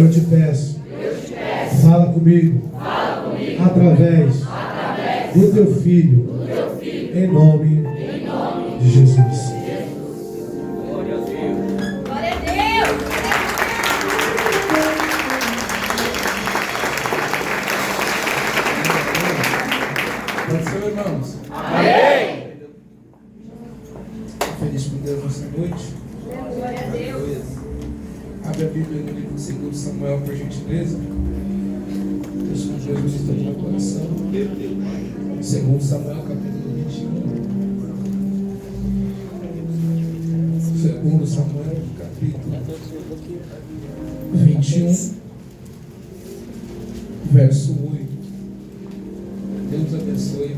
Eu te peço, fala comigo, através do teu filho, em nome de Jesus. Glória a Deus. Glória a Deus. Pode ser, irmãos? Amém. Feliz com Deus nessa noite. Glória a Deus. Abre a Bíblia no livro de 2 Samuel, por gentileza. Deus com Jesus está no meu coração. 2 Samuel, capítulo 21. 2 Samuel, capítulo 21, verso 8. Deus abençoe.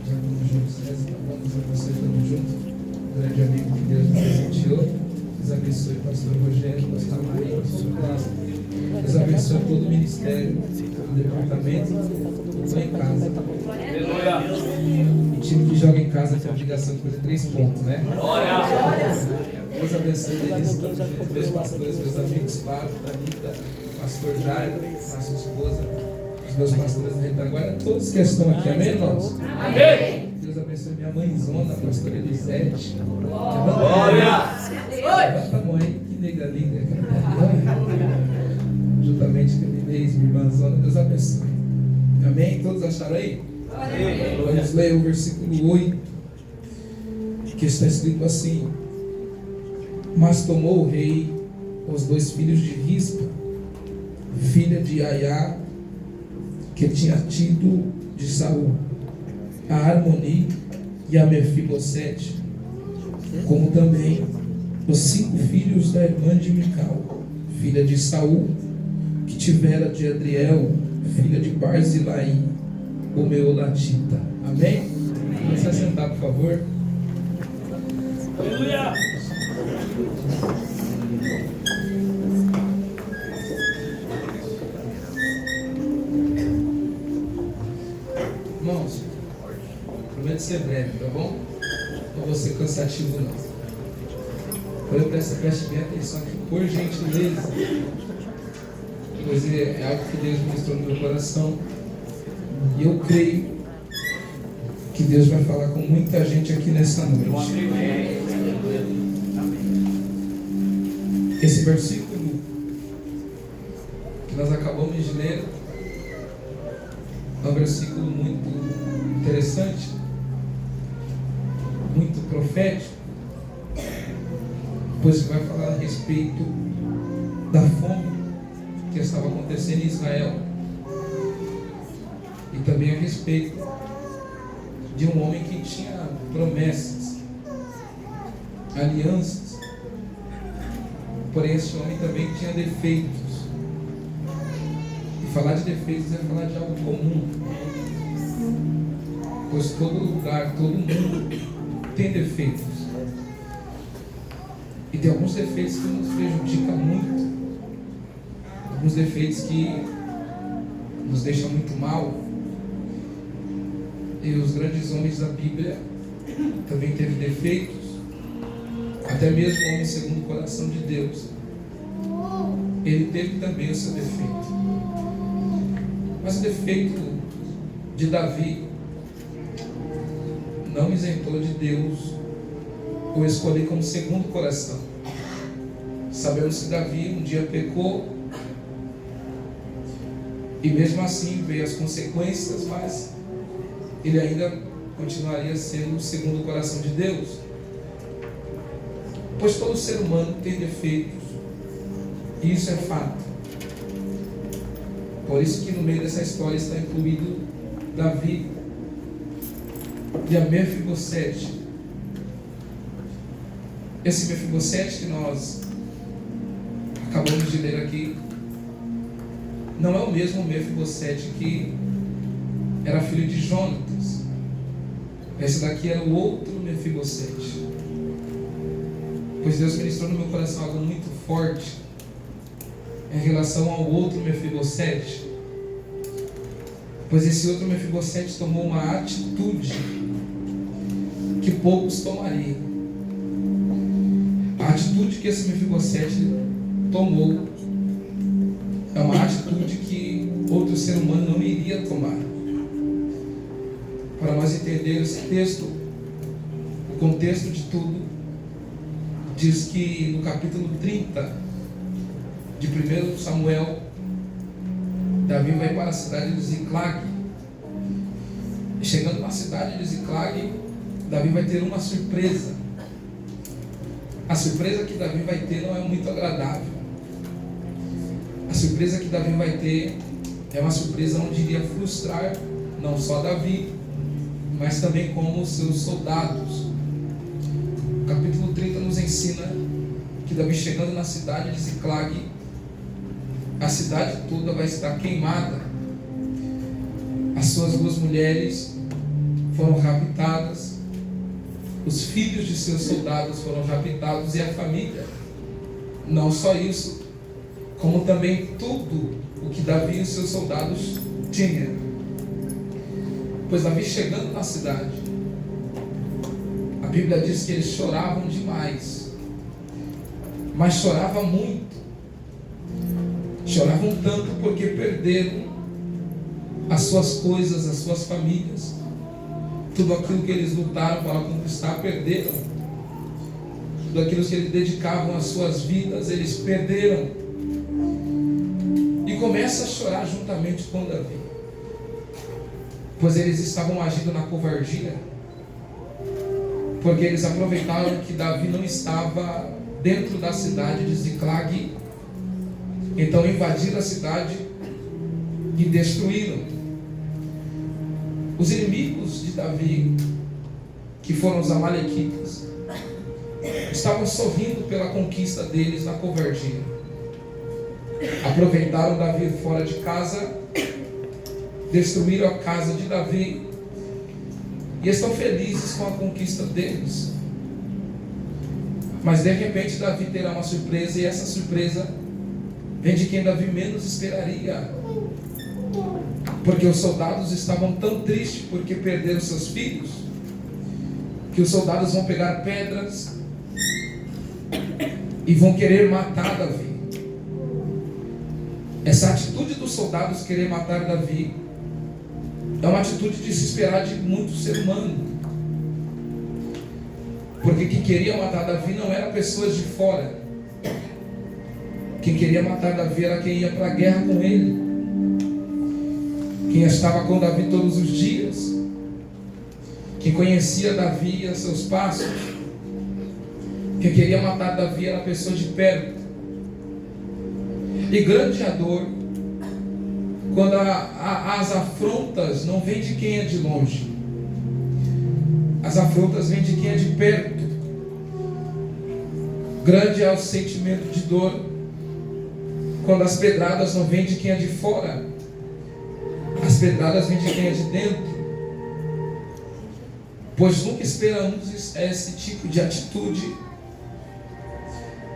Já vamos juntos, né? Vamos abençoe, estamos juntos. Um grande amigo que Deus nos presenteou. Deus abençoe o pastor Rogério, pastor Maria, pastor Cláudio. Deus abençoe todo o ministério, todo o departamento. Estou em casa. O time que joga em casa tem a obrigação de fazer 3 pontos, né? Deus abençoe eles, todos os meus pastores, meus amigos, Fábio, Anitta, pastor Jairo, a sua esposa, os meus pastores da retaguarda, todos que estão aqui, amém, irmãos? Amém! Deus abençoe minha mãezona, a pastora Elisete. Glória! Levanta a mão aí, que nega linda. Juntamente com a minha ex-irmãzona, Deus abençoe. Amém? Todos acharam aí? Amém. Vamos ler o versículo 8, que está escrito assim: Mas tomou o rei os 2 filhos de Rispa, filha de Aiá, que tinha tido de Saul, a Armoni e a Mefibosete, como também os 5 filhos da irmã de Mical, filha de Saul, que tivera de Adriel, filha de Barzilai, o Meolatita. Amém? Vamos se assentar, por favor. Aleluia. Irmãos, prometo ser breve, tá bom? Não vou ser cansativo, não. Quando eu preste bem atenção aqui, por gentileza, pois é algo que Deus ministrou no meu coração. E eu creio que Deus vai falar com muita gente aqui nessa noite. Esse versículo que nós acabamos de ler é um versículo muito interessante, muito profético, pois vai falar a respeito da fome que estava acontecendo em Israel e também a respeito de um homem que tinha promessas, alianças, porém esse homem também tinha defeitos. E falar de defeitos é falar de algo comum, pois todo lugar, todo mundo tem defeitos. E tem alguns defeitos que nos prejudicam muito, alguns defeitos que nos deixam muito mal. E os grandes homens da Bíblia também teve defeitos, até mesmo o homem segundo o coração de Deus, ele teve também o seu defeito. Mas o defeito de Davi não isentou de Deus o escolher como segundo coração. Sabemos que Davi um dia pecou e mesmo assim veio as consequências, mas ele ainda continuaria sendo o segundo coração de Deus, pois todo ser humano tem defeitos, e isso é fato. Por isso que no meio dessa história está incluído Davi e a Mefibosete. Esse Mefibosete que nós acabamos de ler aqui não é o mesmo Mefibosete que era filho de Jonatas. Esse daqui era o outro Mefibosete. Pois Deus ministrou no meu coração algo muito forte em relação ao outro Mefibosete. Pois esse outro Mefibosete tomou uma atitude que poucos tomariam. A atitude que esse Mefibosete tomou é uma atitude que outro ser humano não iria tomar. Para nós entendermos esse texto, o contexto de tudo, diz que no capítulo 30 de 1 Samuel, Davi vai para a cidade de Ziclag. E chegando na cidade de Ziclag, Davi vai ter uma surpresa. A surpresa que Davi vai ter não é muito agradável. A surpresa que Davi vai ter é uma surpresa onde iria frustrar não só Davi, mas também como os seus soldados. O capítulo 30 nos ensina que Davi, chegando na cidade de Ziclag, a cidade toda vai estar queimada. As suas 2 mulheres foram raptadas, os filhos de seus soldados foram raptados e a família. Não só isso, como também tudo o que Davi e os seus soldados tinham. Pois Davi, chegando na cidade, a Bíblia diz que eles choravam demais, mas choravam muito. Choravam tanto porque perderam as suas coisas, as suas famílias. Tudo aquilo que eles lutaram para conquistar, perderam. Tudo aquilo que eles dedicavam às suas vidas, eles perderam. E começa a chorar juntamente com Davi, pois eles estavam agindo na covardia, porque eles aproveitaram que Davi não estava dentro da cidade de Ziclag. Então invadiram a cidade e destruíram. Os inimigos de Davi, que foram os amalequitas, estavam sorrindo pela conquista deles na covardia. Aproveitaram Davi fora de casa, destruíram a casa de Davi e estão felizes com a conquista deles. Mas de repente Davi terá uma surpresa, e essa surpresa vem de quem Davi menos esperaria. Porque os soldados estavam tão tristes porque perderam seus filhos, que os soldados vão pegar pedras e vão querer matar Davi. Essa atitude dos soldados querer matar Davi é uma atitude de se esperar de muito ser humano. Porque quem queria matar Davi não era pessoas de fora. Quem queria matar Davi era quem ia para a guerra com ele, quem estava com Davi todos os dias, quem conhecia Davi a seus passos. Quem queria matar Davi era a pessoa de perto. E grande a dor quando as afrontas não vêm de quem é de longe, as afrontas vêm de quem é de perto. Grande é o sentimento de dor quando as pedradas não vêm de quem é de fora, as pedradas vêm de quem é de dentro. Pois nunca esperamos esse tipo de atitude,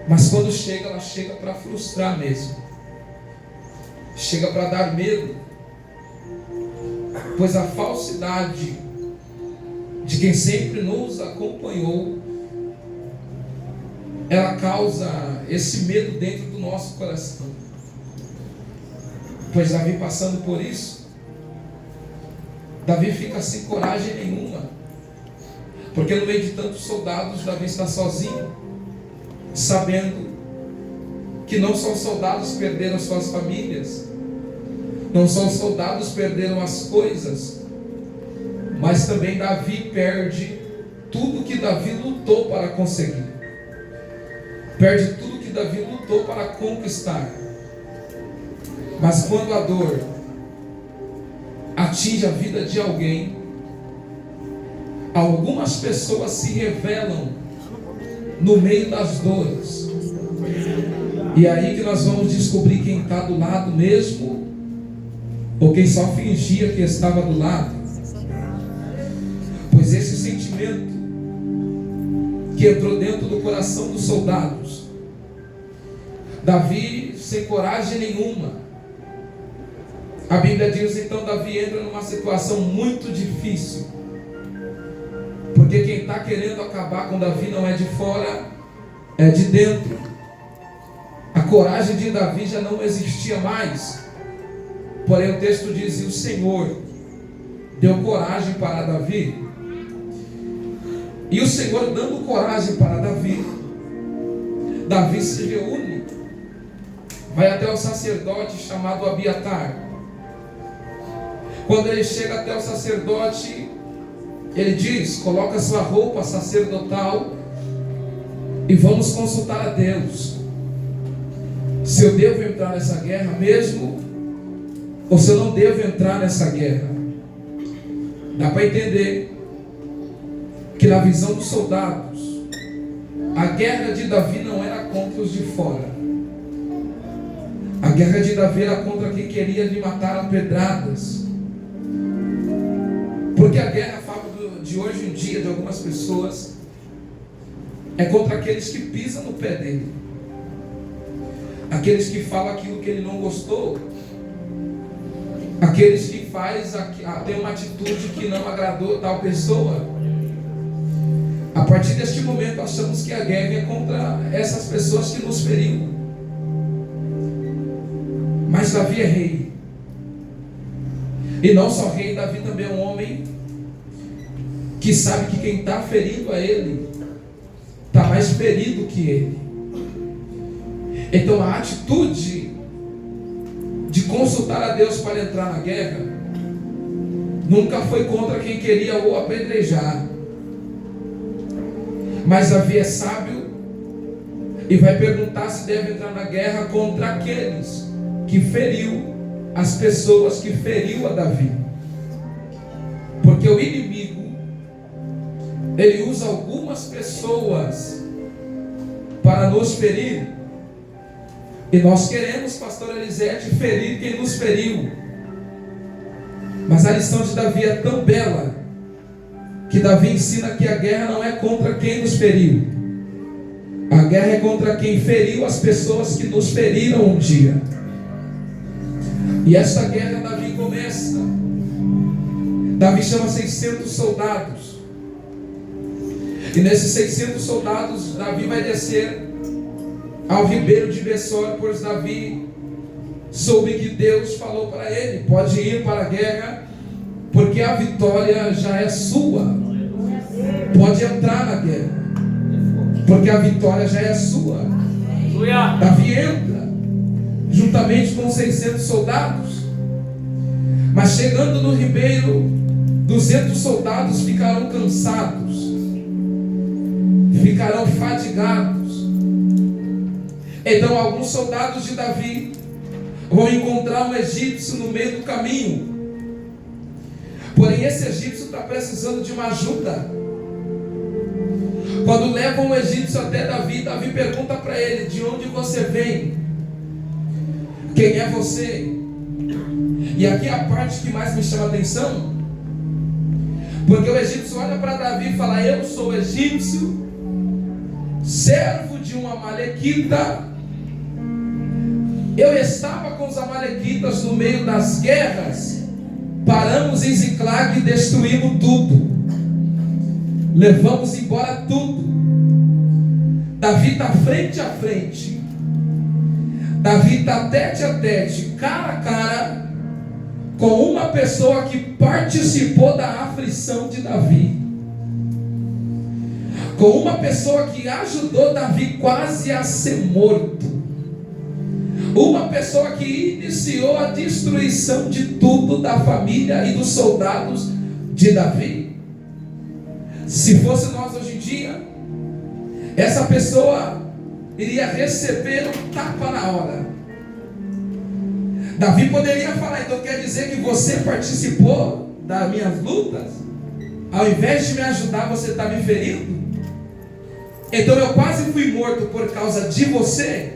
mas quando chega, ela chega para frustrar mesmo, chega para dar medo, pois a falsidade de quem sempre nos acompanhou, ela causa esse medo dentro do nosso coração. Pois Davi, passando por isso, Davi fica sem coragem nenhuma, porque no meio de tantos soldados, Davi está sozinho, sabendo que não só os soldados perderam suas famílias, não só os soldados perderam as coisas, mas também Davi perde tudo que Davi lutou para conseguir, perde tudo que Davi lutou para conquistar. Mas quando a dor atinge a vida de alguém, algumas pessoas se revelam no meio das dores, e é aí que nós vamos descobrir quem está do lado mesmo, ou quem só fingia que estava do lado. Pois esse sentimento que entrou dentro do coração dos soldados, Davi sem coragem nenhuma, a Bíblia diz, então Davi entra numa situação muito difícil, porque quem está querendo acabar com Davi não é de fora, é de dentro. A coragem de Davi já não existia mais. Porém o texto diz: e o Senhor deu coragem para Davi. E o Senhor dando coragem para Davi, Davi se reúne, vai até o sacerdote chamado Abiatar. Quando ele chega até o sacerdote, ele diz: coloca sua roupa sacerdotal e vamos consultar a Deus. Se eu devo entrar nessa guerra mesmo, ou se eu não devo entrar nessa guerra. Dá para entender que na visão dos soldados, a guerra de Davi não era contra os de fora. A guerra de Davi era contra quem queria lhe matar a pedradas. Porque a guerra, de hoje em dia, de algumas pessoas, é contra aqueles que pisam no pé dele, aqueles que falam aquilo que ele não gostou, aqueles que tem uma atitude que não agradou tal pessoa. A partir deste momento achamos que a guerra é contra essas pessoas que nos feriram. Mas Davi é rei. E não só rei, Davi também é um homem que sabe que quem está ferindo a ele está mais ferido que ele. Então a atitude de consultar a Deus para entrar na guerra nunca foi contra quem queria o apedrejar. Mas Davi é sábio e vai perguntar se deve entrar na guerra contra aqueles que feriu as pessoas que feriu a Davi. Porque o inimigo, ele usa algumas pessoas para nos ferir. E nós queremos, pastor Elisete, ferir quem nos feriu. Mas a lição de Davi é tão bela, que Davi ensina que a guerra não é contra quem nos feriu. A guerra é contra quem feriu as pessoas que nos feriram um dia. E esta guerra Davi começa. Davi chama 600 soldados. E nesses 600 soldados, Davi vai descer ao ribeiro de Bessor, pois Davi soube que Deus falou para ele: pode ir para a guerra, porque a vitória já é sua. Pode entrar na guerra, porque a vitória já é sua. Davi entra juntamente com 600 soldados. Mas chegando no ribeiro, 200 soldados ficarão cansados, ficarão fadigados. Então alguns soldados de Davi vão encontrar um egípcio no meio do caminho. Porém esse egípcio está precisando de uma ajuda. Quando levam o egípcio até Davi, Davi pergunta para ele: de onde você vem? Quem é você? E aqui é a parte que mais me chama a atenção, porque o egípcio olha para Davi e fala: eu sou egípcio, servo de um amalequita. Eu estava com os amalequitas no meio das guerras. Paramos em Ziclag e destruímos tudo. Levamos embora tudo. Davi está frente a frente. Davi está tete a tete, cara a cara, com uma pessoa que participou da aflição de Davi. Com uma pessoa que ajudou Davi quase a ser morto. Uma pessoa que iniciou a destruição de tudo da família e dos soldados de Davi. Se fosse nós hoje em dia, essa pessoa iria receber um tapa na hora. Davi poderia falar: então quer dizer que você participou das minhas lutas? Ao invés de me ajudar, você está me ferindo? Então eu quase fui morto por causa de você?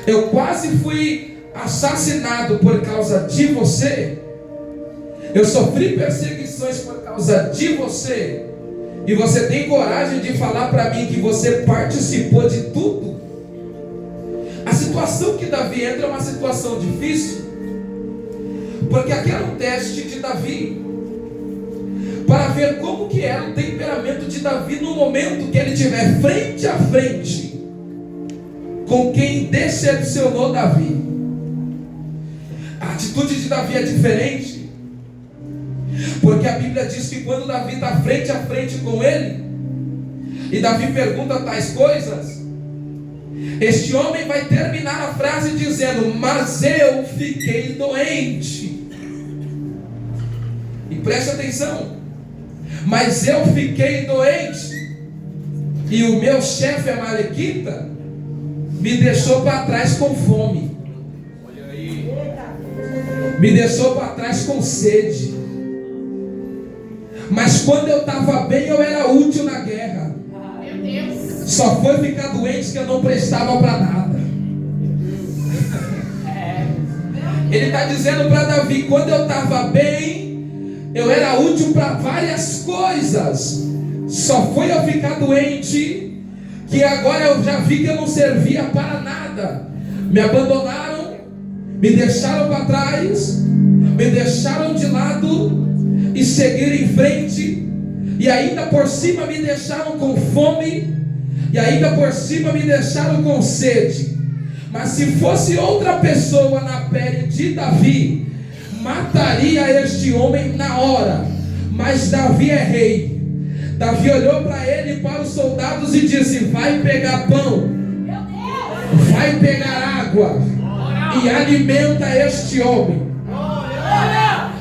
Eu quase fui assassinado por causa de você? Eu sofri perseguições por causa de você? E você tem coragem de falar para mim que você participou de tudo? A situação que Davi entra é uma situação difícil, porque aqui era um teste de Davi, para ver como que era o temperamento de Davi no momento que ele estiver frente a frente com com quem decepcionou Davi. A atitude de Davi é diferente, porque a Bíblia diz que quando Davi está frente a frente com ele, e Davi pergunta tais coisas, este homem vai terminar a frase dizendo: mas eu fiquei doente. E preste atenção: mas eu fiquei doente, e o meu chefe amalequita me deixou para trás com fome, me deixou para trás com sede. Mas quando eu estava bem, eu era útil na guerra. Só foi ficar doente que eu não prestava para nada. Ele está dizendo para Davi: quando eu estava bem, eu era útil para várias coisas. Só foi eu ficar doente que agora eu já vi que eu não servia para nada. Me abandonaram, me deixaram para trás, me deixaram de lado e seguiram em frente. E ainda por cima me deixaram com fome, e ainda por cima me deixaram com sede. Mas se fosse outra pessoa na pele de Davi, mataria este homem na hora. Mas Davi é rei. Davi olhou para ele e para os soldados e disse: vai pegar pão, vai pegar água e alimenta este homem.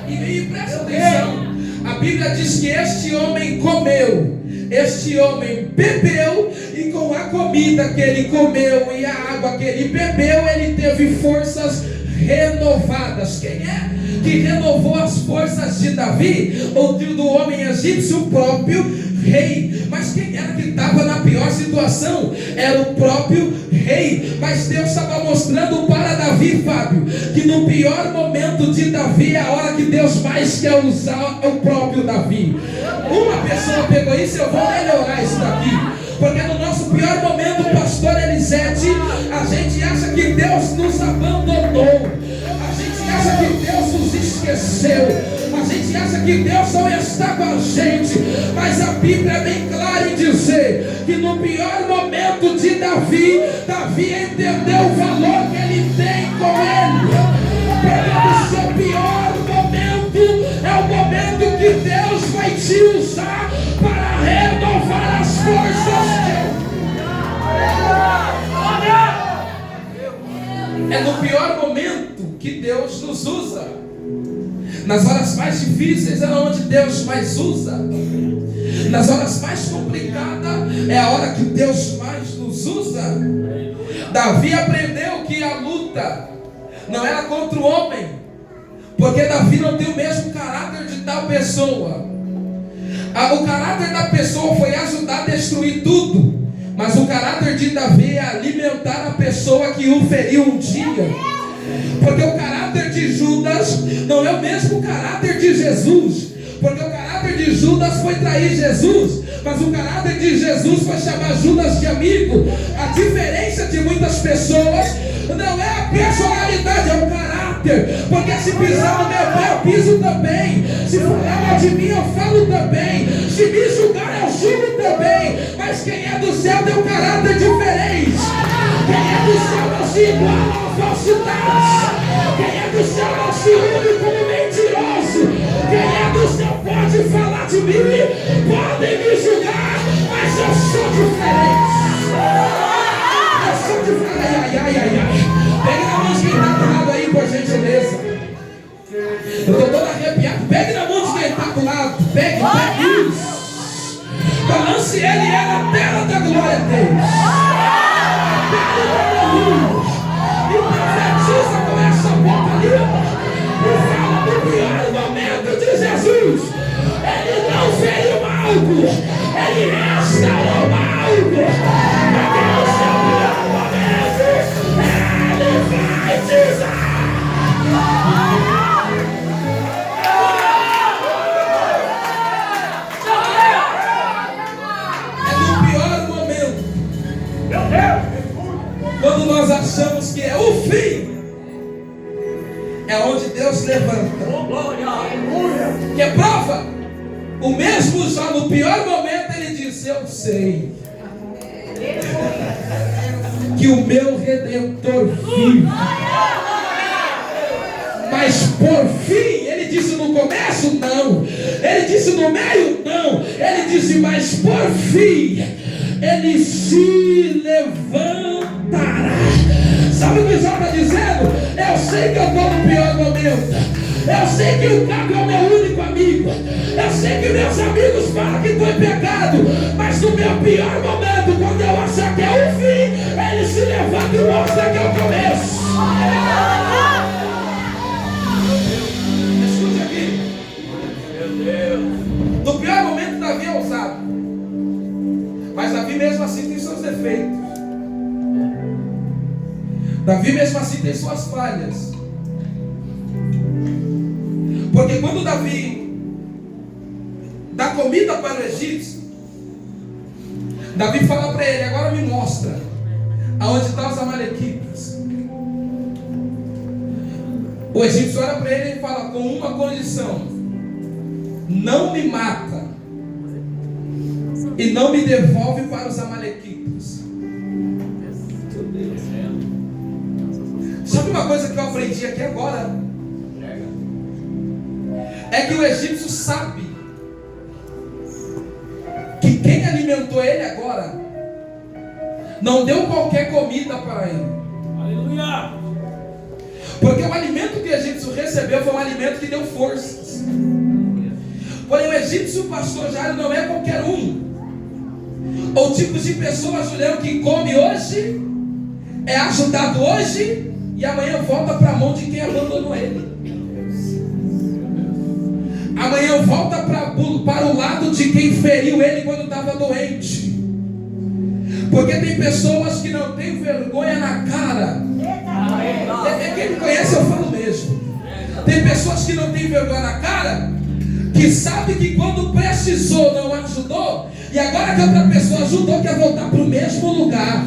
E presta atenção, a Bíblia diz que este homem comeu, este homem bebeu, e com a comida que ele comeu e a água que ele bebeu, ele teve forças renovadas. Quem é que renovou as forças de Davi ou do homem egípcio? O próprio rei. Mas quem era que estava na pior situação? Era o próprio rei. Mas Deus estava mostrando para Davi, Fábio, que no pior momento de Davi é a hora que Deus mais quer usar o próprio Davi. Uma pessoa pegou isso, eu vou melhorar isso daqui. Porque no nosso pior momento, pastor Elisete, a gente acha que Deus nos abandonou, a gente acha que Deus nos esqueceu, a gente acha que Deus não está com a gente. Mas a Bíblia é bem clara em dizer que no pior momento de Davi, Davi entendeu o valor que ele tem com ele. Porque no seu pior momento é o momento que Deus vai te usar para renovar as forças. É no pior momento que Deus nos usa. Nas horas mais difíceis é onde Deus mais usa. Nas horas mais complicadas é a hora que Deus mais nos usa. Davi aprendeu que a luta não era contra o homem, porque Davi não tem o mesmo caráter de tal pessoa. O caráter da pessoa foi ajudar a destruir tudo, mas o caráter de Davi é alimentar a pessoa que o feriu um dia. Porque o caráter de Judas não é o mesmo caráter de Jesus. Porque o caráter de Judas foi trair Jesus, mas o caráter de Jesus foi chamar Judas de amigo. A diferença de muitas pessoas não é a personalidade, é o caráter. Porque se pisar no meu pé, eu piso também. Se falar mal de mim, eu falo também. Se me julgar, eu julgo também. Mas quem é do céu tem um caráter diferente. Quem é do céu não se iguala a falsidade. Quem é do céu não se une como mentiroso. Quem é do céu pode falar de mim, podem me julgar, mas eu sou diferente. Eu sou diferente. Ai. Pegue na mão de quem está do lado aí, por gentileza. Eu estou todo arrepiado. Pegue na mão de quem está do lado. Pegue isso. Balance ele na terra da glória a Deus. E profetiza com essa boca ali. E fala do pior momento de Jesus. Ele não feriu algo, ele restaurou algo. Porque no seu pior momento, ele vai te usar. É no pior momento, quando nós achamos que é o fim, é onde Deus levanta. Que prova, o mesmo já no pior momento ele diz: eu sei que o meu Redentor vive. Mas por fim, ele disse no começo, não. Ele disse no meio, não. Ele disse, mas por fim, ele se levantará. Sabe o que Jó está dizendo? Eu sei que eu estou no pior momento. Eu sei que o Cabo é o meu único amigo. Eu sei que meus amigos falam que estou em pecado. Mas no meu pior momento, quando eu achar que é o fim, ele se levanta e mostra que é o começo. Escute aqui. Meu Deus. No pior momento, Davi é ousado. Mas Davi mesmo assim tem seus defeitos. Davi mesmo assim tem suas falhas. Porque quando Davi dá comida para o egípcio, Davi fala para ele, agora me mostra aonde estão os amalequitas. O egípcio olha para ele e fala, com uma condição: não me mata e não me devolve para os amalequitas. Sabe uma coisa que eu aprendi aqui agora? É que o egípcio sabe que quem alimentou ele agora não deu qualquer comida para ele. Aleluia! Porque o alimento que o egípcio recebeu foi um alimento que deu forças. Porém, o egípcio, pastor Jairo, não é qualquer um. O tipo de pessoa, Julião, que come hoje, é ajudado hoje e amanhã volta para a mão de quem abandonou ele. Amanhã volta para o lado de quem feriu ele quando estava doente. Porque tem pessoas que não têm vergonha na cara. Quem me conhece, eu falo mesmo. Tem pessoas que não têm vergonha na cara, que sabe que quando precisou não ajudou, e agora que outra pessoa ajudou, quer voltar para o mesmo lugar.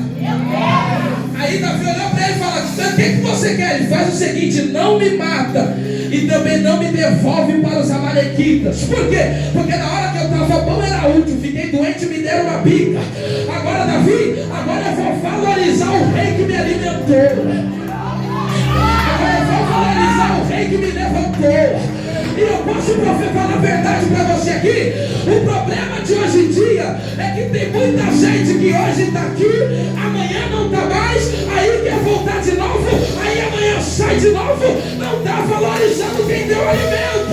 Aí Davi olhou para ele e falou, o que você quer? Ele faz o seguinte, não me mata e também não me devolve para os amalequitas. Por quê? Porque na hora que eu estava bom era útil, fiquei doente e me deram uma bica. Agora Davi, agora eu vou valorizar o rei que me alimentou. Agora eu vou valorizar o rei que me levantou. E eu posso falar a verdade para você aqui. O problema de hoje em dia é que tem muita gente que hoje está aqui, amanhã não está mais, aí quer voltar de novo, aí amanhã sai de novo, não está valorizando quem deu o alimento.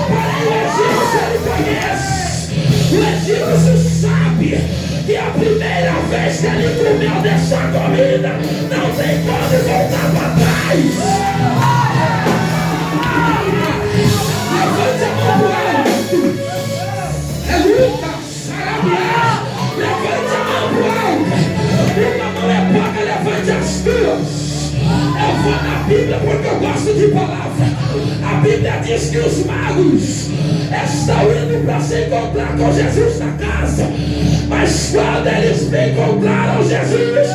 Porém, o egípcio ele conhece, o egípcio sabe que a primeira vez que ele comeu dessa comida, não tem como voltar para trás. Levante a mão pro alto. É luta, sarabiá. Levante a mão pro alto. Uma mão é pouca, levante as duas. Eu vou na Bíblia porque eu gosto de palavra. A Bíblia diz que os magos estão indo para se encontrar com Jesus na casa. Mas quando eles encontraram Jesus,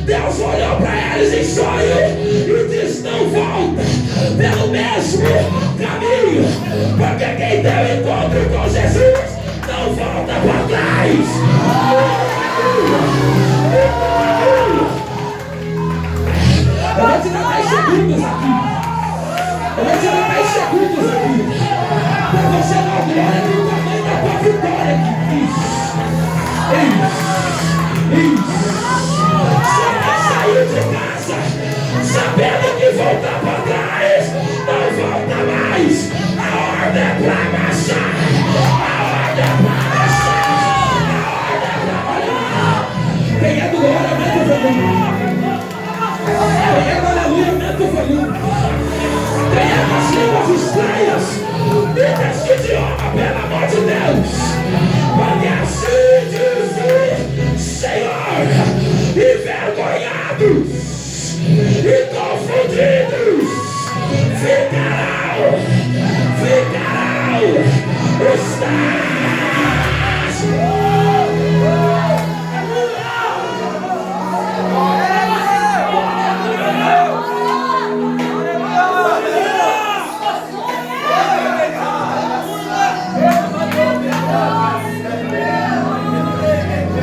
Deus olhou para eles em sonho e disse, não volta pelo mesmo caminho, porque quem deu encontro com Jesus não volta para trás. Eu vou tirar 10 segundos aqui. Eu vou tirar 10 segundos aqui para você dar glória do tamanho da tua vitória aqui. Isso. Você vai sair de casa sabendo que voltar para trás não volta mais. A ordem é para marchar. A ordem é para marchar. A ordem é para marchar. Quem é do glória, aumenta o volume. Quem é do aleluia, aumenta o volume. Quem é das línguas estranhas, me desse idioma, pelo amor de Deus. Porque assim diz Senhor, envergonhados e confundidos ficarão os tais.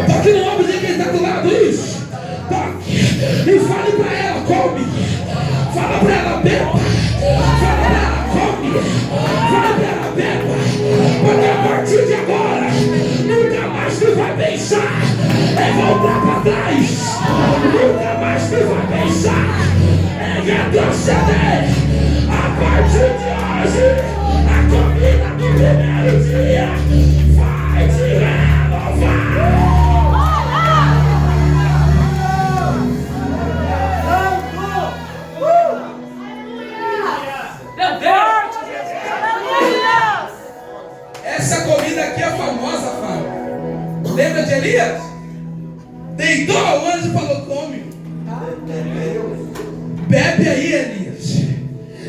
Toque no ombro de quem está do lado, isso. Toque. Fala para ela, beba. Fala para ela, come. Fala para ela, beba. Porque a partir de agora, nunca mais tu vai pensar em voltar para trás. Nunca mais tu vai pensar em retroceder. A partir de hoje, a comida do primeiro dia vai te renovar. Essa comida aqui é famosa, Fábio. Lembra de Elias? Deitou o anjo e falou: come. Bebe aí, Elias.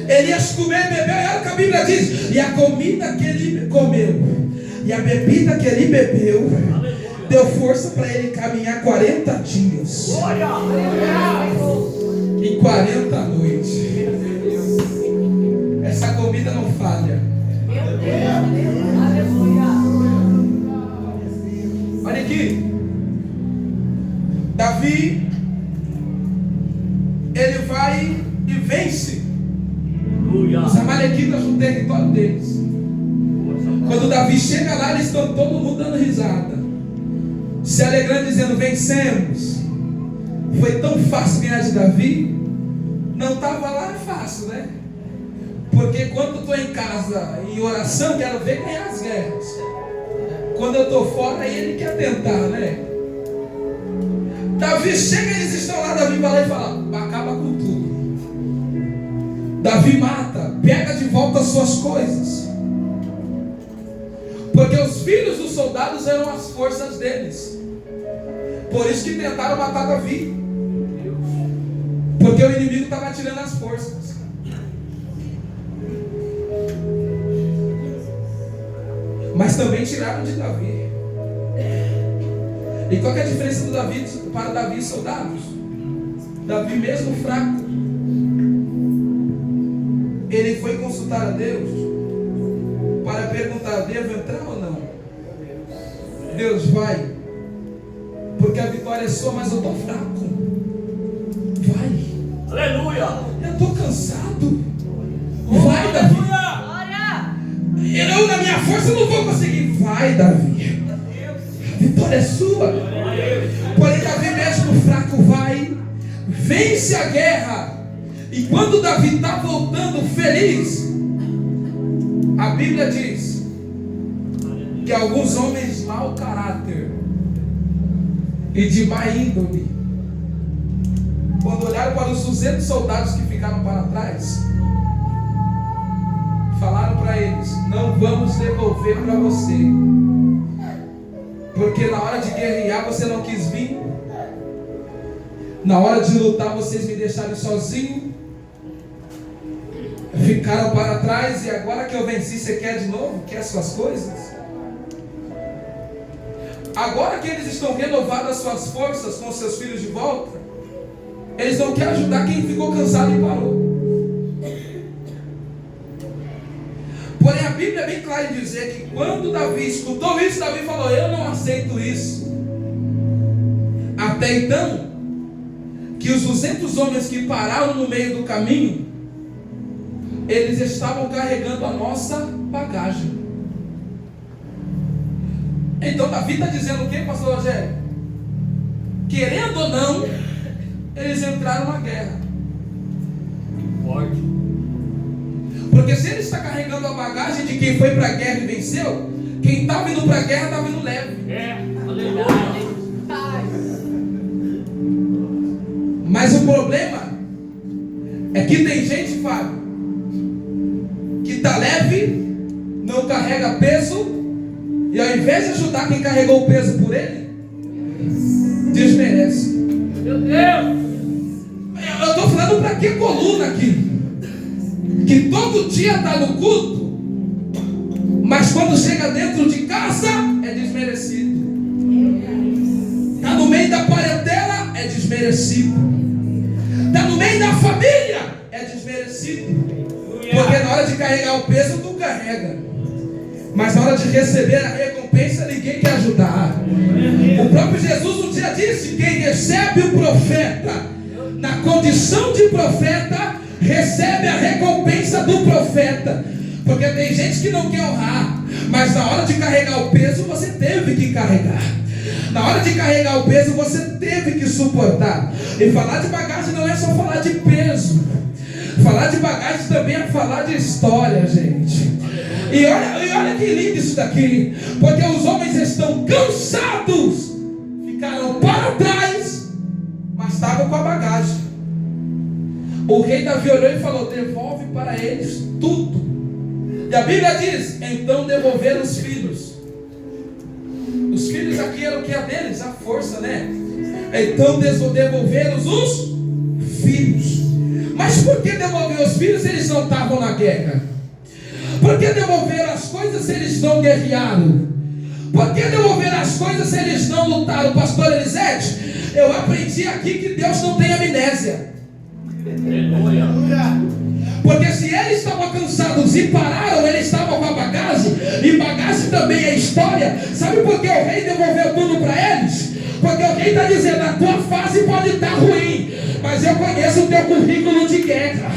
Elias comeu e bebeu, e olha o que a Bíblia diz. E a comida que ele comeu e a bebida que ele bebeu deu força para ele caminhar 40 dias e 40 noites. Essa comida não falha. Olha aqui. Davi, ele vai e vence os amalequitas no território deles. Quando Davi chega lá, eles estão todo mundo dando risada, se alegrando, dizendo: vencemos. Foi tão fácil ganhar de Davi. Não estava lá fácil, né? Porque quando eu estou em casa em oração, quero ver ganhar as guerras. Quando eu estou fora, aí ele quer tentar, né? Davi chega, eles estão lá, Davi vai lá e fala: acaba com tudo. Davi mata, pega de volta as suas coisas. Porque os filhos dos soldados eram as forças deles. Por isso que tentaram matar Davi. Porque o inimigo estava tirando as forças. Mas também tiraram de Davi. E qual que é a diferença do Davi para Davi e soldados? Davi, mesmo fraco, ele foi consultar a Deus para perguntar: devo entrar ou não? Deus, vai, porque a vitória é sua, mas eu estou fraco. Vai. Aleluia. Eu estou cansado. Vai, Davi. Eu, na minha força, não vou conseguir. Vai, Davi. A vitória é sua. Porém, Davi, mesmo fraco, vai, vence a guerra. E quando Davi está voltando feliz, a Bíblia diz que alguns homens de mau caráter e de má índole, quando olharam para os 200 soldados que ficaram para trás, falaram para eles: não vamos devolver para você, porque na hora de guerrear você não quis vir, na hora de lutar vocês me deixaram sozinho, ficaram para trás, e agora que eu venci você quer de novo? Quer suas coisas? Agora que eles estão renovando as suas forças com seus filhos de volta, eles não querem ajudar quem ficou cansado e parou. Porém, a Bíblia é bem clara em dizer que quando Davi escutou isso, Davi falou: eu não aceito isso. Até então, que os 200 homens que pararam no meio do caminho, eles estavam carregando a nossa bagagem. Então Davi está dizendo o que, pastor Rogério? Querendo ou não, eles entraram na guerra. Pode. Porque se ele está carregando a bagagem de quem foi para a guerra e venceu, quem está vindo para a guerra está vindo leve. Aleluia. Mas o problema é que tem gente, Fábio, que está leve, não carrega peso, e ao invés de ajudar quem carregou o peso por ele, desmerece. Meu Deus. Eu estou falando para que coluna aqui? Que todo dia está no culto, mas quando chega dentro de casa é desmerecido. Está no meio da parentela, é desmerecido. Está no meio da família, é desmerecido. Porque na hora de carregar o peso, tu carrega, mas na hora de receber a recompensa, ninguém quer ajudar. O próprio Jesus um dia disse: quem recebe o profeta na condição de profeta, recebe a recompensa do profeta. Porque tem gente que não quer honrar, mas na hora de carregar o peso, você teve que carregar. Na hora de carregar o peso, você teve que suportar. E falar de bagagem não é só falar de peso. Falar de bagagem também é falar de história, gente. E olha que lindo isso daqui. Porque os homens estão cansados, ficaram para trás, mas estavam com a bagagem. O rei Davi olhou e falou: devolve para eles tudo. E a Bíblia diz: então devolveram os filhos. Os filhos aqui eram o que é deles? A força, né? Então devolveram os filhos. Mas por que devolver os filhos se eles não estavam na guerra? Por que devolveram as coisas se eles não guerrearam? Por que devolveram as coisas se eles não lutaram? Pastor Elisete, eu aprendi aqui que Deus não tem amnésia. Porque se eles estavam cansados e pararam, eles estavam com a bagagem, e bagagem também é história. Sabe por que o rei devolveu tudo para eles? Porque o rei está dizendo: a tua fase pode estar ruim, mas eu conheço o teu currículo de guerra.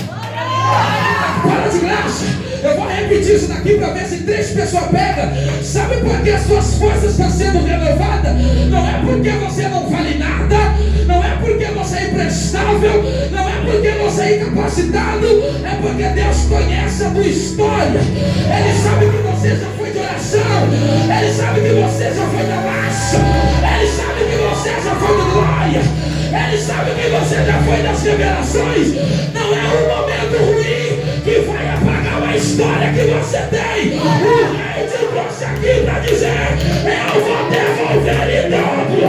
Para de graça. Eu vou repetir isso daqui para ver se 3 pessoas pegam. Sabe por que as suas forças estão sendo renovadas? Não é porque você não vale nada, não é porque você é imprestável, não é porque você é incapacitado, é porque Deus conhece a tua história. Ele sabe que você já foi de oração, Ele sabe que você já foi da laça, Ele sabe que você já foi de glória, Ele sabe que você já foi das revelações. Não é um momento ruim que vai apagar a história que você tem. O rei te trouxe aqui para dizer: eu vou devolver em dobro.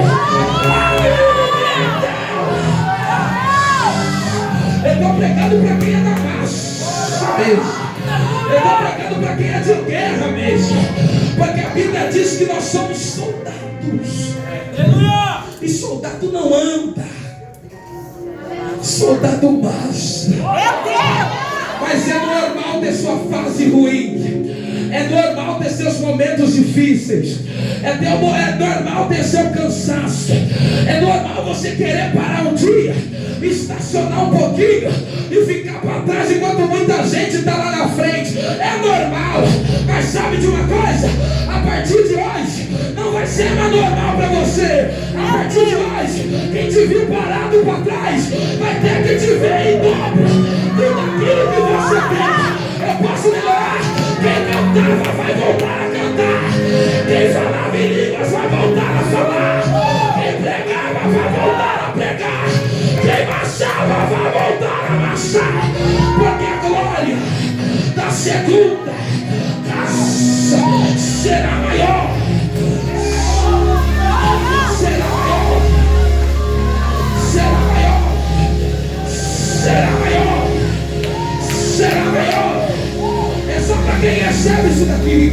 Eu estou pregando para quem é da massa mesmo. Eu estou pregando para quem é de guerra mesmo. Porque a Bíblia diz que nós somos soldados. E soldado não anda, soldado marcha. Mas é normal ter sua fase ruim, é normal ter seus momentos difíceis, é normal ter seu cansaço, é normal você querer parar um dia, estacionar um pouquinho e ficar para trás enquanto muita gente está lá na frente. É normal, mas sabe de uma coisa? A partir de hoje não vai ser mais normal para você. A partir de hoje, quem te viu parado para trás vai ter que te ver em dobro tudo aquilo que você tem. Eu posso melhorar. Quem cantava vai voltar a cantar. Quem falava em línguas vai voltar a falar. Quem pregava vai voltar a pregar. Quem marchava vai voltar a marchar. Porque a glória da segunda casa será maior. Será maior. Será maior. Será maior. Será maior. É só para quem recebe isso daqui.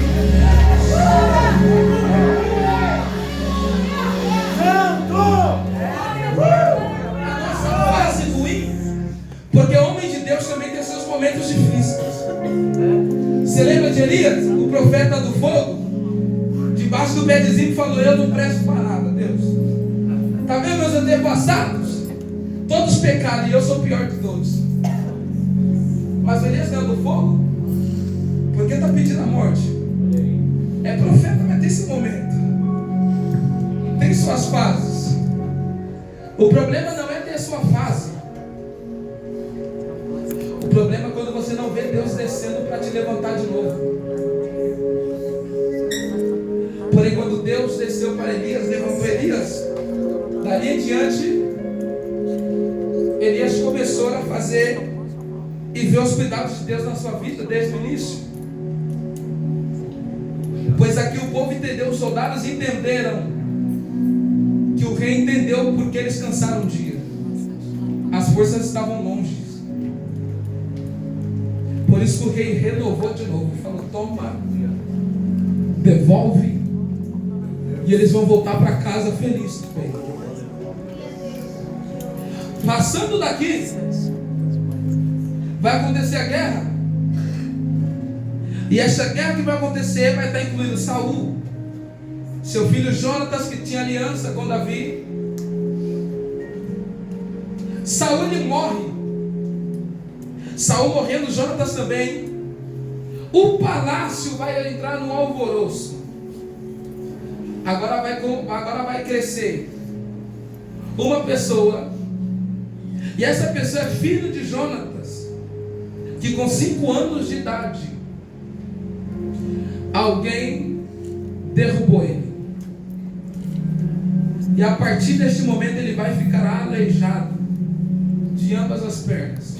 A nossa fase ruim, porque homem de Deus também tem seus momentos difíceis. Você lembra de Elias, o profeta do fogo? Debaixo do bedezinho falou: eu não presto para nada, Deus. Está vendo meus antepassados? Todos pecaram e eu sou o pior de todos. Mas Elias não é do fogo? Por que está pedindo a morte? É profeta, mas tem esse momento. Tem suas fases. O problema não é ter sua fase. O problema é quando você não vê Deus descendo para te levantar de novo. Porém, quando Deus desceu para Elias, levantou Elias, dali em diante, Elias começou a fazer e ver os cuidados de Deus na sua vida desde o início. Pois aqui o povo entendeu, os soldados entenderam que o rei entendeu porque eles cansaram um dia. As forças estavam longe. Por isso que o rei renovou de novo. Falou: toma, devolve, e eles vão voltar para casa felizes. Passando daqui, vai acontecer a guerra. E essa guerra que vai acontecer vai estar incluindo Saul, seu filho Jonatas, que tinha aliança com Davi. Saul ele morre. Saul morrendo, Jonatas também. O palácio vai entrar no alvoroço. Agora vai crescer uma pessoa, e essa pessoa é filho de Jonatas, que com 5 anos de idade alguém derrubou ele, e a partir deste momento ele vai ficar aleijado de ambas as pernas.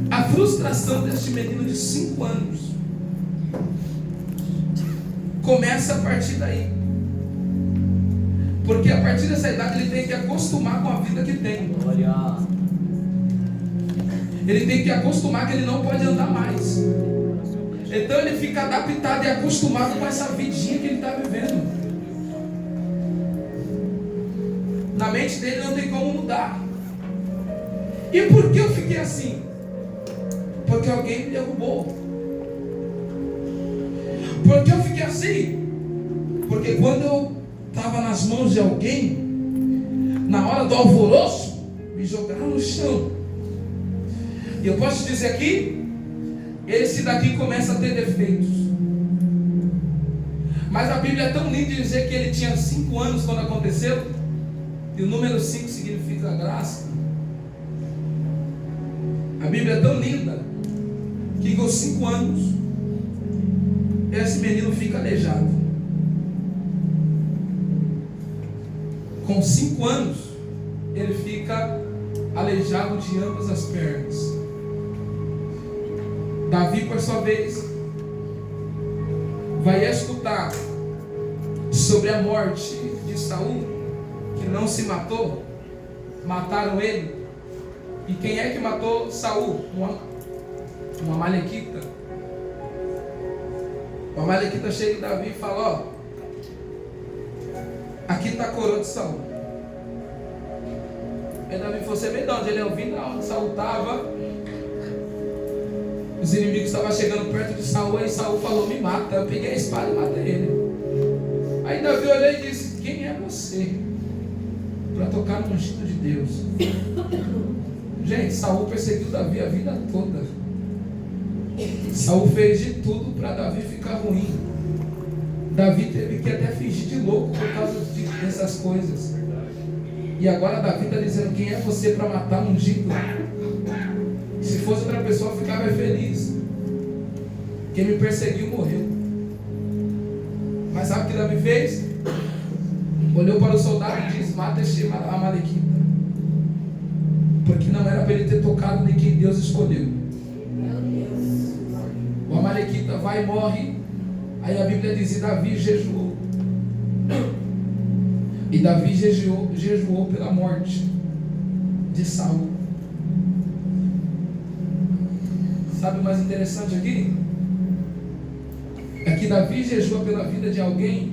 A frustração deste menino de 5 anos começa a partir daí, porque a partir dessa idade ele tem que acostumar com a vida que tem. Ele tem que acostumar que ele não pode andar mais. Então ele fica adaptado e acostumado com essa vidinha que ele está vivendo. Na mente dele não tem como mudar. E por que eu fiquei assim? Porque alguém me derrubou. Por que eu fiquei assim? Porque quando eu estava nas mãos de alguém, na hora do alvoroço, me jogaram no chão. E eu posso te dizer aqui, esse daqui começa a ter defeitos. Mas a Bíblia é tão linda de dizer que ele tinha 5 anos quando aconteceu, e o número 5 significa graça. A Bíblia é tão linda que com 5 anos esse menino fica aleijado. Com 5 anos ele fica aleijado de ambas as pernas. Davi, por sua vez, vai escutar sobre a morte de Saul, que não se matou, mataram ele. E quem é que matou Saul? Uma amalequita. O amalequita chega em Davi e fala: ó, aqui está a coroa de Saul. Aí Davi falou: você veio de onde? Ele: eu vim de onde Saul estava. Os inimigos estavam chegando perto de Saul. Aí Saul falou: me mata. Eu peguei a espada e matei ele. Aí Davi olhou e disse: quem é você para tocar no ungido de Deus? Gente, Saul perseguiu Davi a vida toda. Saul fez de tudo para Davi ficar ruim. Davi teve que até fingir de louco por causa dessas coisas. E agora Davi está dizendo: quem é você para matar um ungido? Se fosse outra pessoa, eu ficava feliz. Quem me perseguiu morreu. Mas sabe o que Davi fez? Olhou para o soldado e disse: mata este amalequita, porque não era para ele ter tocado nem quem Deus escolheu. O amalequita vai e morre. Aí a Bíblia diz: e Davi jejuou. E Davi jejuou pela morte de Saul. Sabe o mais interessante aqui? É que Davi jejua pela vida de alguém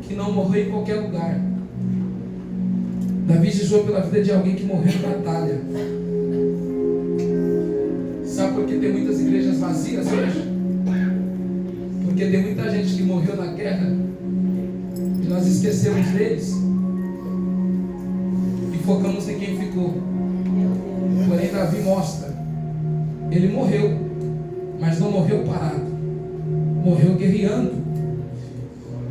que não morreu em qualquer lugar. Davi jejuou pela vida de alguém que morreu em batalha. Sabe por que tem muitas igrejas vazias hoje? Porque tem muita gente que morreu na guerra e nós esquecemos deles e focamos em quem ficou. Porém Davi mostra: ele morreu, mas não morreu parado, morreu guerreando.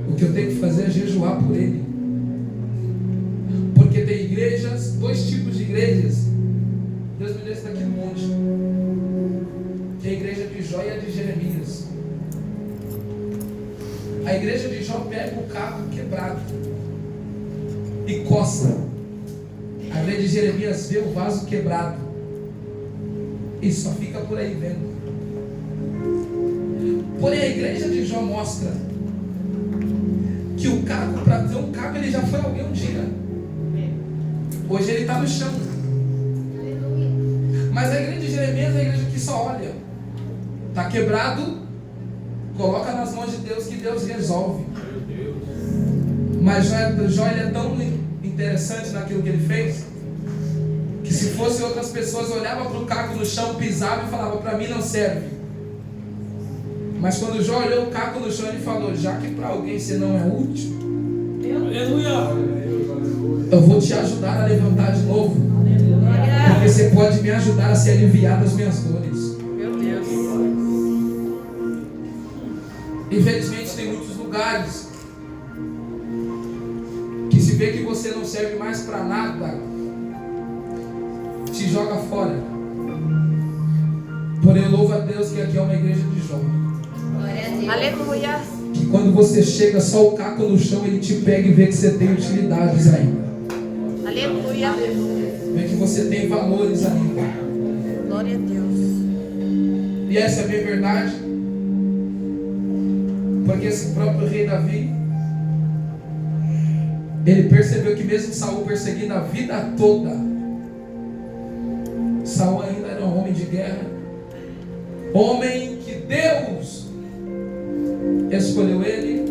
O que eu tenho que fazer é jejuar por ele. Porque tem igrejas, 2 tipos de igrejas. Deus me deu isso daqui no monte. Tem a igreja de Jó e a de Jeremias. A igreja de Jó pega o carro quebrado e coça. A igreja de Jeremias vê o vaso quebrado e só fica por aí vendo. Porém a igreja de Jó mostra que o carro, para ter um carro, ele já foi alguém um dia. Hoje ele está no chão. Mas a igreja de Jeremias é a igreja que só olha. Está quebrado, coloca nas mãos de Deus que Deus resolve. Mas Jó ele é tão interessante naquilo que ele fez, que se fosse outras pessoas, olhavam para o caco no chão, pisavam e falavam: para mim não serve. Mas quando Jó olhou o caco no chão, ele falou: já que para alguém você não é útil, eu vou te ajudar a levantar de novo. você pode me ajudar a se aliviar das minhas dores. Meu Deus. Infelizmente tem muitos lugares que se vê que você não serve mais para nada, te joga fora. Porém, eu louvo a Deus que aqui é uma igreja de Jó. Glória a Deus. Aleluia. Que quando você chega, só o caco no chão, ele te pega e vê que você tem utilidades ainda. Aleluia. Vê que você tem valores ainda. Glória a Deus. E essa é a minha verdade. Porque esse próprio rei Davi, ele percebeu que mesmo Saul perseguindo a vida toda, Saul ainda era um homem de guerra, homem que Deus escolheu ele,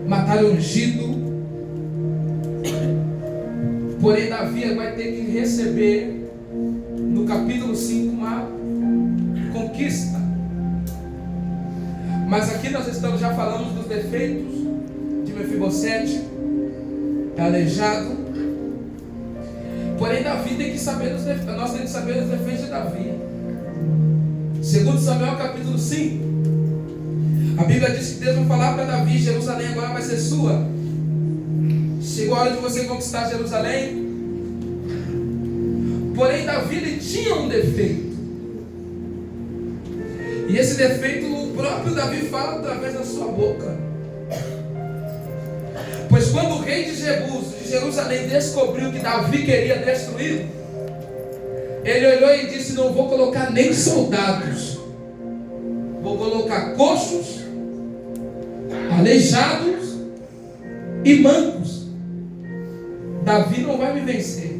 matar o ungido. Porém, Davi vai ter que receber no capítulo 5 uma conquista. Mas aqui nós já falamos dos defeitos de Mefibosete, é aleijado. Porém, Davi tem que saber nós temos que saber os defeitos de Davi. Segundo Samuel capítulo 5, a Bíblia diz que Deus vai falar para Davi: Jerusalém agora vai ser sua. Chegou a hora de você conquistar Jerusalém. Porém, Davi ele tinha um defeito. E esse defeito o próprio Davi fala através da sua boca. Pois quando o rei de Jerusalém descobriu que Davi queria destruí-lo, ele olhou e disse: não vou colocar nem soldados, vou colocar coxos, aleijados e mancos. Davi não vai me vencer.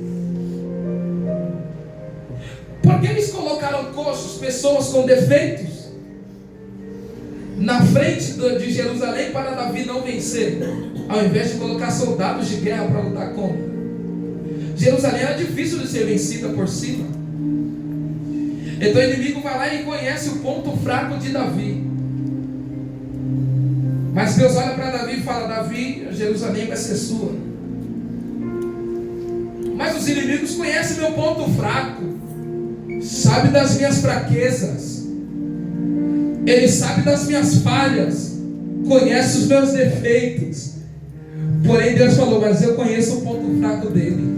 Por que eles colocaram coxos, pessoas com defeitos, na frente de Jerusalém para Davi não vencer, ao invés de colocar soldados de guerra para lutar contra? Jerusalém era difícil de ser vencida por cima. Então o inimigo vai lá e conhece o ponto fraco de Davi. Mas Deus olha para Davi e fala: Davi, Jerusalém vai ser sua. Mas os inimigos conhecem meu ponto fraco, sabe das minhas fraquezas, ele sabe das minhas falhas, conhece os meus defeitos. Porém Deus falou: mas eu conheço o ponto fraco dele.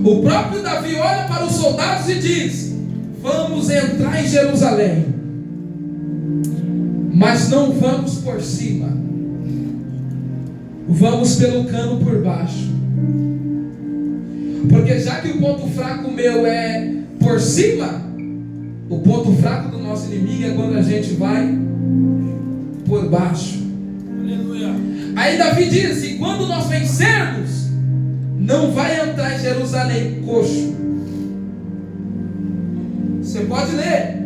O próprio Davi olha para os soldados e diz: vamos entrar em Jerusalém, mas não vamos por cima, vamos pelo cano por baixo. Porque já que o ponto fraco meu é por cima, o ponto fraco do nosso inimigo é quando a gente vai por baixo. Aleluia. Aí Davi diz: e quando nós vencermos, não vai entrar em Jerusalém coxo. Você pode ler: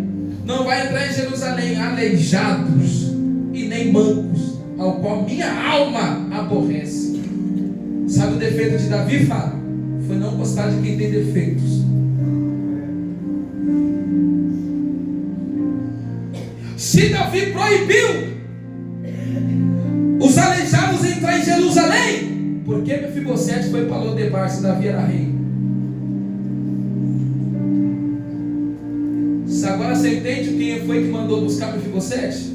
não vai entrar em Jerusalém aleijados e nem mancos, ao qual minha alma aborrece. Sabe o defeito de Davi, Fábio? Foi não gostar de quem tem defeitos. Se Davi proibiu os aleijados entrar em Jerusalém, por que Mefibosete foi para Lodebar se Davi era rei? Se agora você entende quem foi que mandou buscar Mefibosete?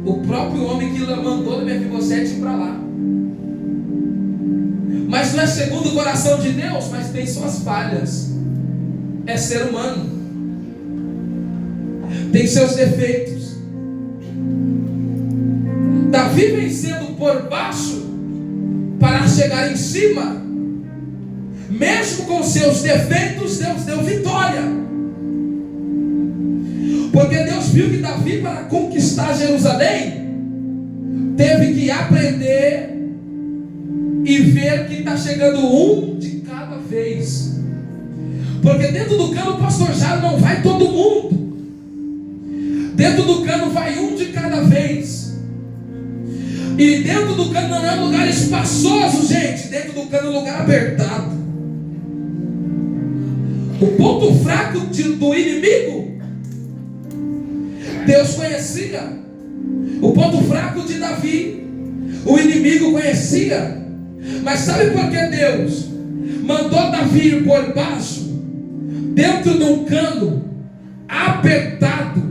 O próprio homem que mandou Mefibosete para lá. Mas não é segundo o coração de Deus, mas tem suas falhas. É ser humano, tem seus defeitos. Davi vencendo por baixo para chegar em cima, mesmo com seus defeitos, Deus deu vitória. Porque Deus viu que Davi, para conquistar Jerusalém, teve que aprender e ver que está chegando um de cada vez. Porque dentro do cano pastoreado não vai todo mundo. Dentro do cano vai um de cada vez. E dentro do cano não é um lugar espaçoso, gente. Dentro do cano é um lugar apertado. O ponto fraco do inimigo, Deus conhecia. O ponto fraco de Davi, o inimigo conhecia. Mas sabe por que Deus mandou Davi ir por baixo, dentro de um cano apertado,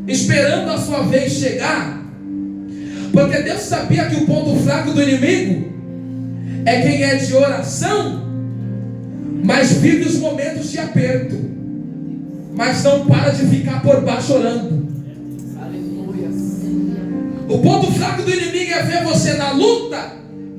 esperando a sua vez chegar? Porque Deus sabia que o ponto fraco do inimigo é quem é de oração, mas vive os momentos de aperto, mas não para de ficar por baixo orando. O ponto fraco do inimigo é ver você na luta,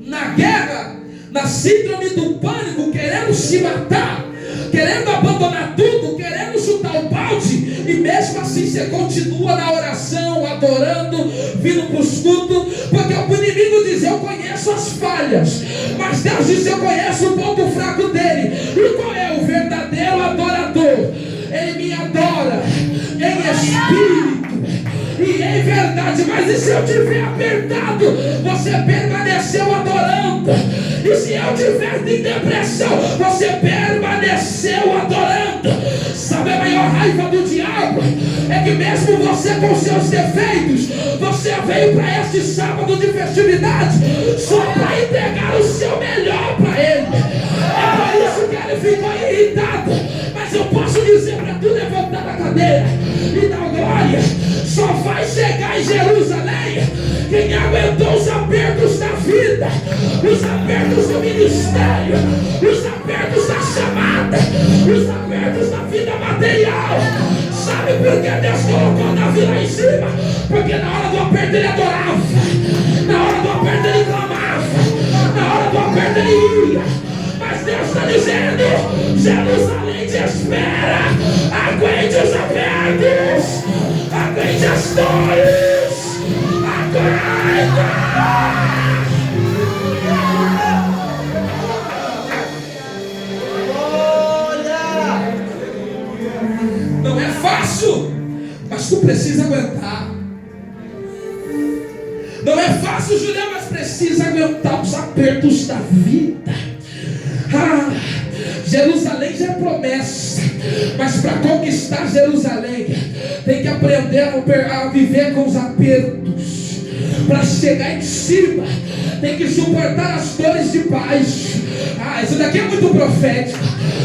na guerra, na síndrome do pânico, querendo se matar, querendo abandonar tudo, querendo chutar o balde, e mesmo assim você continua na oração, adorando, vindo para os cultos, porque o inimigo diz: eu conheço as falhas, mas Deus diz: eu conheço o ponto fraco dele. E qual é o verdadeiro adorador? Ele me adora em espírito e em verdade. Mas e se eu tiver apertado, você permaneceu adorando? E se eu tiver em depressão, você permaneceu adorando? Sabe a maior raiva do diabo? É que mesmo você com seus defeitos, você veio para este sábado de festividade só para entregar o seu melhor para ele. É por isso que ele ficou irritado. Mas eu posso dizer para tu levantar da cadeira e dar glória: só vai chegar em Jerusalém quem aguentou os apertos da vida, os apertos do ministério, os apertos da chamada, os apertos da vida material. Sabe por que Deus colocou Davi lá em cima? Porque na hora do aperto ele adorava, na hora do aperto ele clamava, na hora do aperto ele ia. Mas Deus está dizendo: Jerusalém te espera. Aguente os apertos, aguente as dores, aguenta. Não é fácil, mas tu precisa aguentar. Não é fácil, Julião, mas precisa aguentar os apertos da vida. Jerusalém já é promessa, mas para conquistar Jerusalém tem que aprender a viver com os apertos. Para chegar em cima tem que suportar as dores de baixo. Isso daqui é muito profético,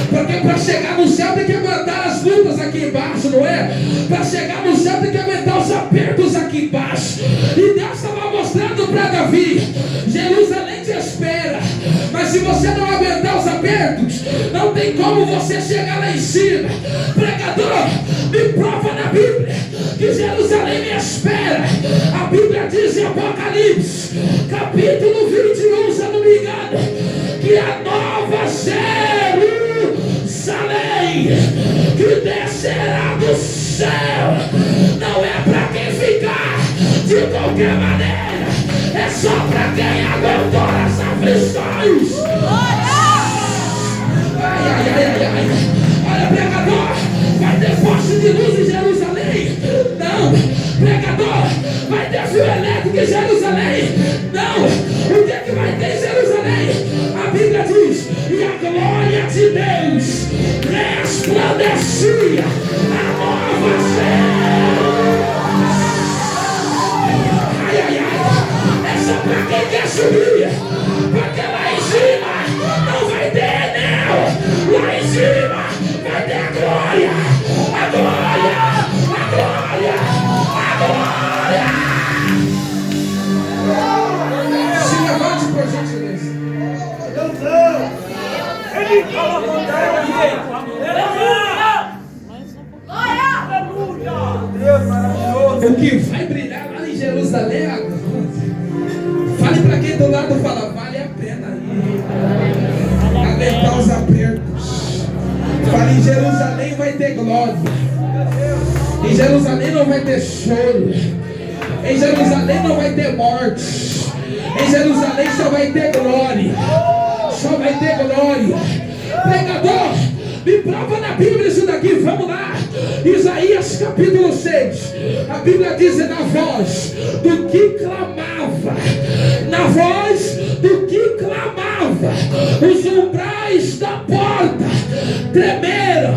porque para chegar no céu tem que aguentar as lutas aqui embaixo, não é? Para chegar no céu tem que aguentar os apertos aqui embaixo. E Deus estava mostrando para Davi: Jerusalém te espera. Mas se você não aguentar os apertos, não tem como você chegar lá em cima. Pregador, me prova na Bíblia que Jerusalém me espera. A Bíblia diz em Apocalipse, capítulo 21, se eu não me engano, que a nova Jerusalém que descerá do céu não é para quem ficar de qualquer maneira, é só para quem aguentou as aflições. Olha, pregador, vai ter poste de luz em Jerusalém? Não. Pregador, vai ter fio elétrico em Jerusalém? Não. O que é que vai ter em Jerusalém? A Bíblia diz: e a glória de Deus resplandecia a nova Jerusalém. É só para quem quer subir, porque lá em cima não vai ter anel, lá em cima vai ter a glória, a glória, a glória, a glória. Se levante, por gentileza. Ele fala com Deus, maravilhoso. O que vai brilhar lá em Jerusalém agora. Fale para quem do lado fala: vale a pena ir. Aguentar os apertos. Fale: em Jerusalém vai ter glória. Em Jerusalém não vai ter choro. Em Jerusalém não vai ter morte. Em Jerusalém só vai ter glória. Só vai ter glória. Pregador, me prova na Bíblia isso daqui. Vamos lá. Isaías capítulo 6. A Bíblia diz: na voz do que clamava, na voz do que clamava, os umbrais da porta tremeram.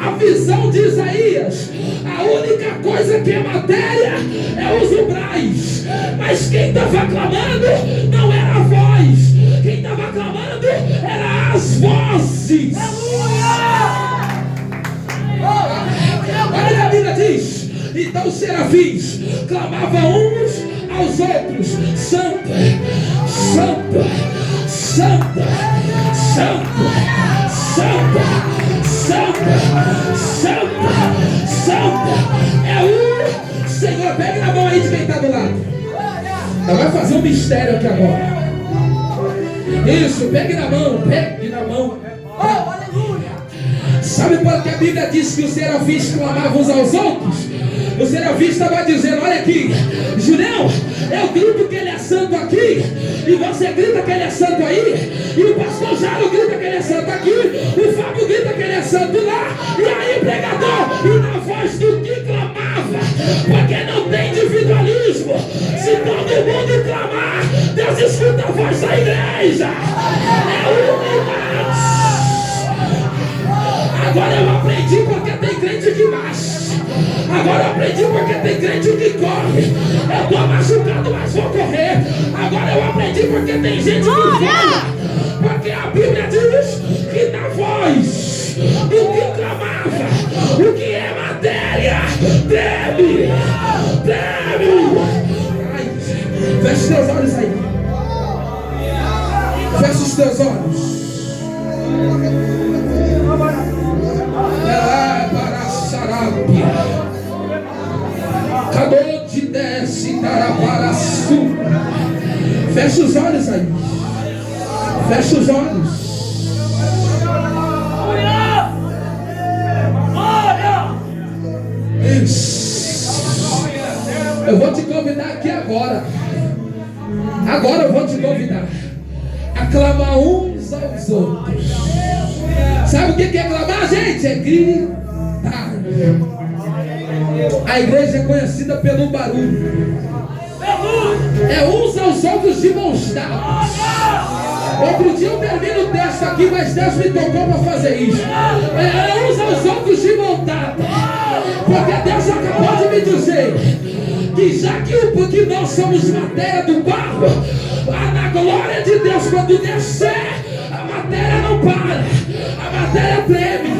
A visão de Isaías, a única coisa que é matéria é os umbrais. Mas quem estava clamando não era a voz. diz. Olha o que a Bíblia diz. Então os serafins clamavam uns aos outros: Santo, Santo, Santo, Santo, Santo, Santo, Santo, Santo. É o Senhor. Pegue na mão aí de quem está do lado. Ela vai fazer um mistério aqui agora. Isso, pegue na mão, pegue na mão. Sabe por que a Bíblia diz que os serafins clamavam uns aos outros? O serafim estava dizendo: olha aqui, Julião, eu grito que ele é santo aqui, e você grita que ele é santo aí, e o pastor Jaro grita que ele é santo aqui, o Fábio grita que ele é santo lá, e aí, pregador, e na voz do que clamava, porque não tem individualismo. Se todo mundo clamar, Deus escuta a voz da igreja. É unidade. Agora eu aprendi porque tem crente que nasce. Agora eu aprendi porque tem crente que corre. Eu estou machucado, mas vou correr. Agora eu aprendi porque tem gente que fala. Porque a Bíblia diz que na voz do que clamava, o que é matéria, treme, treme. Feche teus olhos aí. Feche os teus olhos. Cadê de desce para sul? Fecha os olhos aí. Fecha os olhos. Isso. Eu vou te convidar aqui agora. Agora eu vou te convidar a clamar uns aos outros. Sabe o que é clamar, gente? É gritar. A igreja é conhecida pelo barulho. É uns aos outros de mãos dadas. Outro dia eu termino o texto aqui, mas Deus me tocou para fazer isso. É uns aos outros de mão dada. Porque Deus acabou de me dizer que já que nós somos matéria do barro, na glória de Deus, quando descer, a matéria não para, a matéria treme.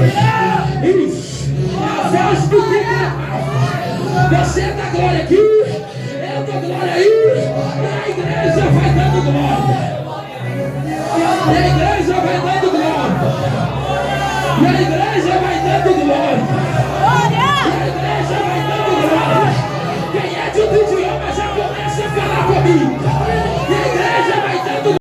Isso. A voz do que você dá glória aqui, eu dou glória aí, e a igreja vai dando glória.